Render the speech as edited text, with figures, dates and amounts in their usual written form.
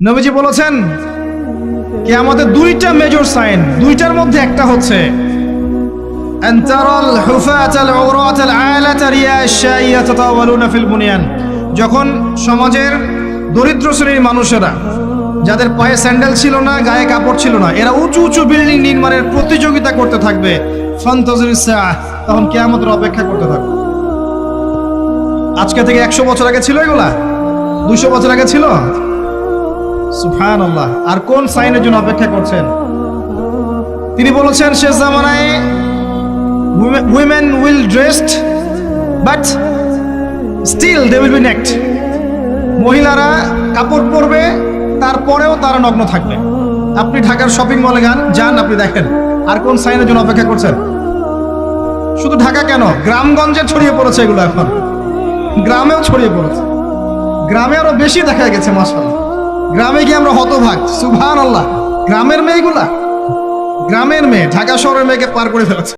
নবীজি বলেছেন কিয়ামতের দুইটা মেজর সাইন, দুইটার মধ্যে একটা হচ্ছে আনতারাল হুফাতাল উরাতাল আলাতা রিয়াশা ইয়াতাতাওয়ালুনা ফিল বুনিয়ান। যখন সমাজের দরিদ্র শ্রেণীর মানুষেরা, যাদের পায়ে স্যান্ডেল ছিল না, গায়ে কাপড় ছিল না, এরা উঁচু উঁচু বিল্ডিং নির্মাণের প্রতিযোগিতা করতে থাকবে, ফান্তাজিরিস সাআহ, তখন কিয়ামতের অপেক্ষা করতে থাকবে। আজকে থেকে 100 বছর আগে ছিল এগুলা? 200 বছর আগে ছিল? সুবহানাল্লাহ। আর কোন সাইনের জন্য অপেক্ষা করছেন? তিনি বলেছেন শেষ জামানায় women will dressed but still they will be naked। মহিলারা কাপড় পরবে, তারপরেও তারা নগ্ন থাকবে। আপনি ঢাকার শপিং মলে যান, আপনি দেখেন। আর কোন সাইনের জন্য অপেক্ষা করছেন? শুধু ঢাকা কেন, গ্রামগঞ্জে ছড়িয়ে পড়েছে এগুলো, এখন গ্রামেও ছড়িয়ে পড়েছে। গ্রামে আরো বেশি দেখা গেছে মাশাআল্লাহ। গ্রামে গিয়ে আমরা হতভাগ, সুবহানাল্লাহ। গ্রামের মেয়েগুলা, গ্রামের মেয়ে ঢাকা শহরের মেয়েকে পার করে ফেলেছে।